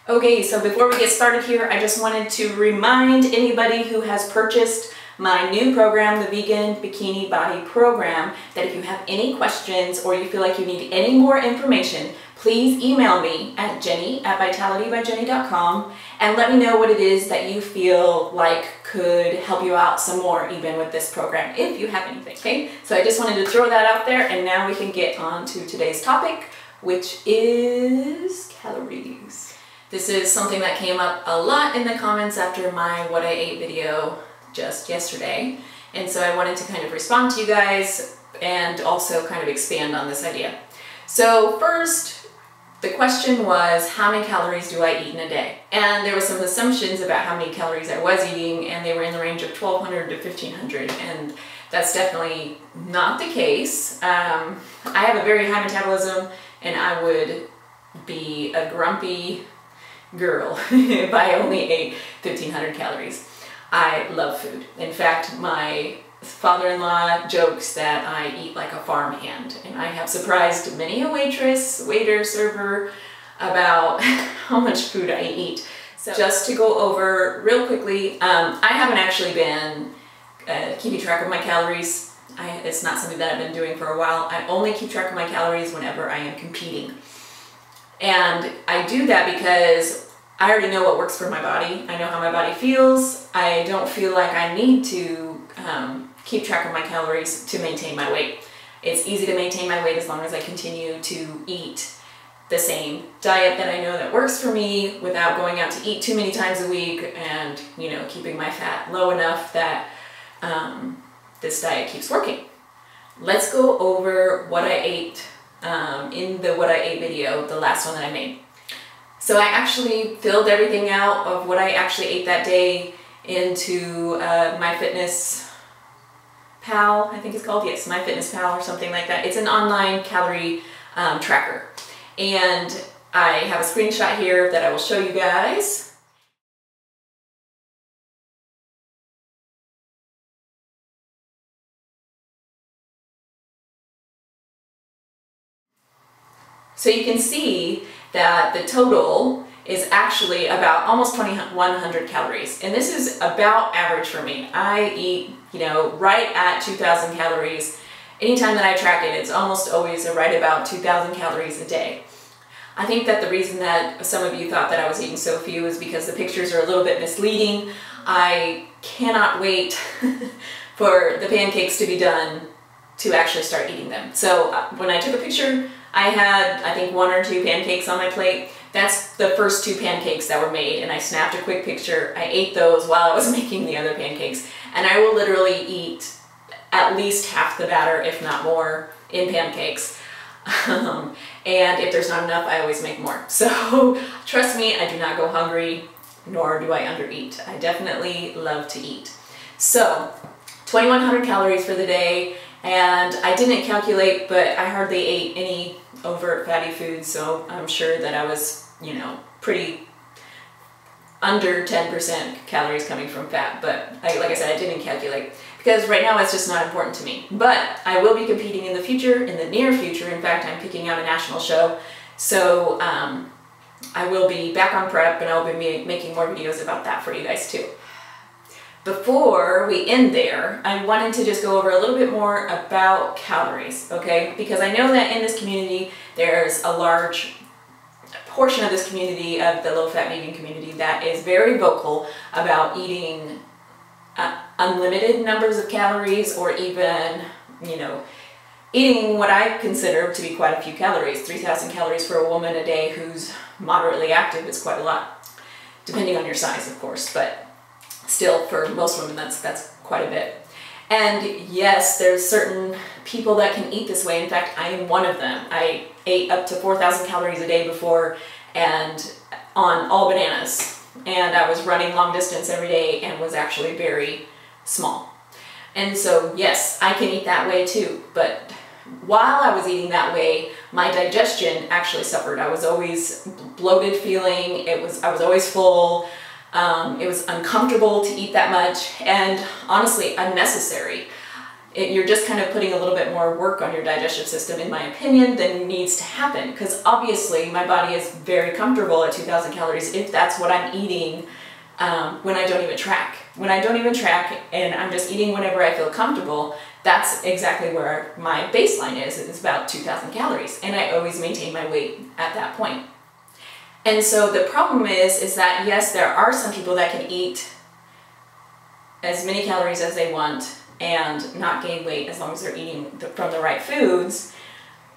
Okay, so before we get started here, I just wanted to remind anybody who has purchased my new program, the Vegan Bikini Body Program, that if you have any questions or you feel like you need any more information, please email me at jenny@vitalitybyjenny.com and let me know what it is that you feel like could help you out some more even with this program, if you have anything, okay? So I just wanted to throw that out there, and now we can get on to today's topic, which is calories. This is something that came up a lot in the comments after my What I Ate video just yesterday, and so I wanted to kind of respond to you guys and also kind of expand on this idea. So first, the question was, how many calories do I eat in a day? And there were some assumptions about how many calories I was eating, and they were in the range of 1,200 to 1,500, and that's definitely not the case. I have a very high metabolism, and I would be a grumpy girl if I only ate 1,500 calories. I love food. In fact, my father-in-law jokes that I eat like a farmhand, and I have surprised many a waitress, waiter, server about how much food I eat. So just to go over real quickly, I haven't actually been keeping track of my calories. It's not something that I've been doing for a while. I only keep track of my calories whenever I am competing. And I do that because I already know what works for my body. I know how my body feels. I don't feel like I need to keep track of my calories to maintain my weight. It's easy to maintain my weight as long as I continue to eat the same diet that I know that works for me without going out to eat too many times a week and, you know, keeping my fat low enough that this diet keeps working. Let's go over what I ate in the What I Ate video, the last one that I made. So I actually filled everything out of what I actually ate that day into MyFitnessPal, I think it's called. Yes, MyFitnessPal or something like that. It's an online calorie tracker. And I have a screenshot here that I will show you guys. So you can see that the total is actually about almost 2,100 calories. And this is about average for me. I eat, you know, right at 2,000 calories. Anytime that I track it, it's almost always right about 2,000 calories a day. I think that the reason that some of you thought that I was eating so few is because the pictures are a little bit misleading. I cannot wait for the pancakes to be done to actually start eating them. So when I took a picture, I had, I think, 1 or 2 pancakes on my plate. That's the first 2 pancakes that were made, and I snapped a quick picture. I ate those while I was making the other pancakes, and I will literally eat at least half the batter, if not more, in pancakes. And if there's not enough, I always make more. So trust me, I do not go hungry, nor do I undereat. I definitely love to eat. So 2,100 calories for the day. And I didn't calculate, but I hardly ate any overt fatty foods, so I'm sure that I was, you know, pretty under 10% calories coming from fat. But like I said, I didn't calculate because right now it's just not important to me. But I will be competing in the future, in the near future. In fact, I'm picking out a national show, so I will be back on prep, and I'll be making more videos about that for you guys too. Before we end there, I wanted to just go over a little bit more about calories, okay? Because I know that in this community, there's a large portion of this community, of the low-fat vegan community, that is very vocal about eating unlimited numbers of calories, or even, you know, eating what I consider to be quite a few calories. 3,000 calories for a woman a day who's moderately active is quite a lot, depending on your size, of course, but still, for most women, that's quite a bit. And yes, there's certain people that can eat this way. In fact, I am one of them. I ate up to 4,000 calories a day before, and on all bananas. And I was running long distance every day and was actually very small. And so yes, I can eat that way too. But while I was eating that way, my digestion actually suffered. I was always bloated feeling. I was always full. It was uncomfortable to eat that much, and honestly unnecessary. you're just kind of putting a little bit more work on your digestive system, in my opinion, than needs to happen. Because obviously my body is very comfortable at 2,000 calories if that's what I'm eating when I don't even track. When I don't even track and I'm just eating whenever I feel comfortable, that's exactly where my baseline is. It's about 2,000 calories. And I always maintain my weight at that point. And so the problem is that yes, there are some people that can eat as many calories as they want and not gain weight as long as they're eating from the right foods,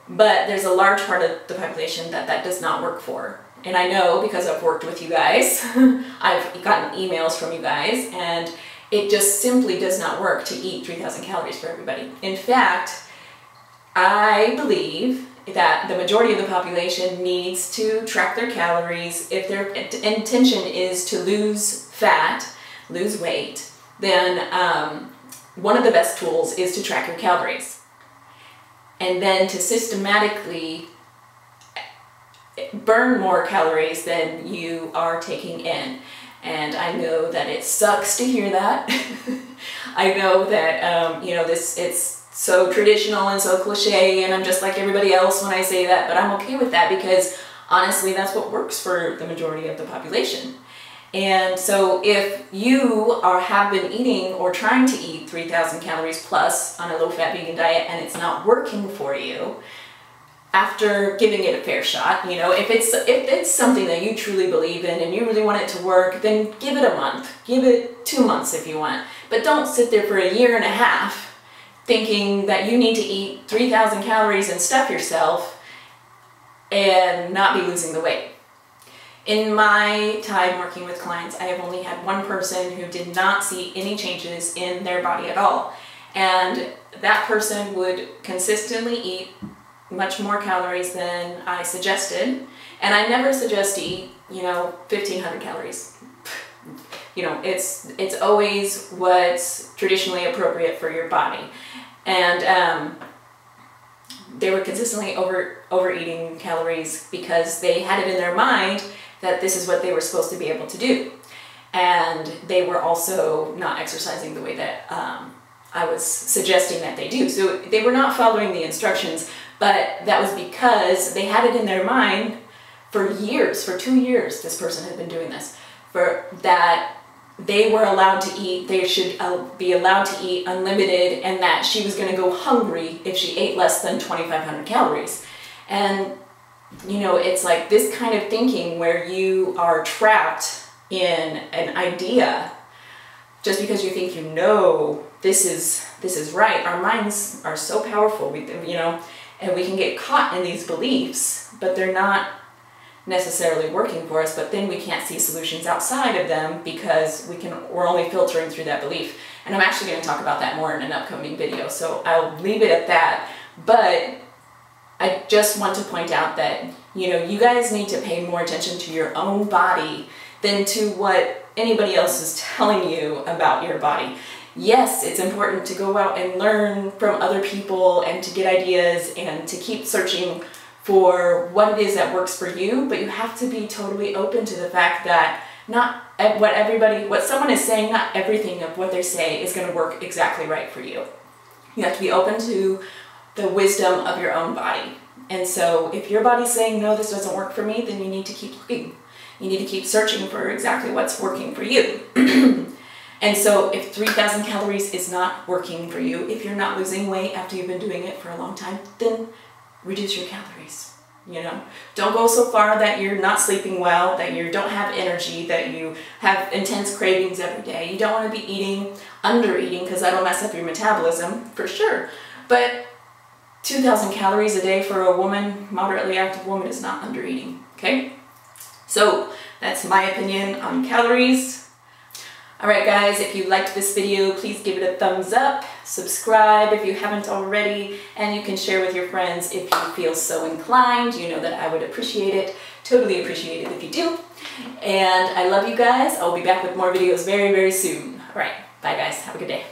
but there's a large part of the population that does not work for. And I know because I've worked with you guys, I've gotten emails from you guys, and it just simply does not work to eat 3,000 calories for everybody. In fact, I believe that the majority of the population needs to track their calories. If their intention is to lose fat, lose weight, then one of the best tools is to track your calories. And then to systematically burn more calories than you are taking in. And I know that it sucks to hear that. I know that, you know, it's so traditional and so cliche, and I'm just like everybody else when I say that, but I'm okay with that because honestly, that's what works for the majority of the population. And so if you have been eating or trying to eat 3,000 calories plus on a low-fat vegan diet and it's not working for you, after giving it a fair shot, you know, if it's something that you truly believe in and you really want it to work, then give it a month, give it 2 months if you want. But don't sit there for a year and a half thinking that you need to eat 3,000 calories and stuff yourself and not be losing the weight. In my time working with clients, I have only had one person who did not see any changes in their body at all. And that person would consistently eat much more calories than I suggested. And I never suggest to eat, you know, 1,500 calories. You know, it's always what's traditionally appropriate for your body. And they were consistently overeating calories because they had it in their mind that this is what they were supposed to be able to do. And they were also not exercising the way that I was suggesting that they do. So they were not following the instructions, but that was because they had it in their mind for years, for 2 years, this person had been doing this, for that they were allowed to eat, they should be allowed to eat unlimited, and that she was going to go hungry if she ate less than 2,500 calories. And you know, it's like this kind of thinking where you are trapped in an idea just because you think you know this is right. Our minds are so powerful, you know, and we can get caught in these beliefs, but they're not necessarily working for us. But then we can't see solutions outside of them because we're only filtering through that belief. And I'm actually going to talk about that more in an upcoming video, so I'll leave it at that. But I just want to point out that, you know, you guys need to pay more attention to your own body than to what anybody else is telling you about your body. Yes, it's important to go out and learn from other people and to get ideas and to keep searching for what it is that works for you, but you have to be totally open to the fact that not what someone is saying, not everything of what they say is going to work exactly right for you. You have to be open to the wisdom of your own body. And so if your body's saying, no, this doesn't work for me, then you need to keep looking. You need to keep searching for exactly what's working for you. And so if 3,000 calories is not working for you, if you're not losing weight after you've been doing it for a long time, then reduce your calories. You know, don't go so far that you're not sleeping well, that you don't have energy, that you have intense cravings every day. You don't want to be eating, under-eating, because that'll mess up your metabolism, for sure. But 2,000 calories a day for a woman, moderately active woman, is not under-eating, okay? So that's my opinion on calories. Alright guys, if you liked this video, please give it a thumbs up, subscribe if you haven't already, and you can share with your friends if you feel so inclined. You know that I would appreciate it, totally appreciate it if you do. And I love you guys. I'll be back with more videos very, very soon. Alright, bye guys, have a good day.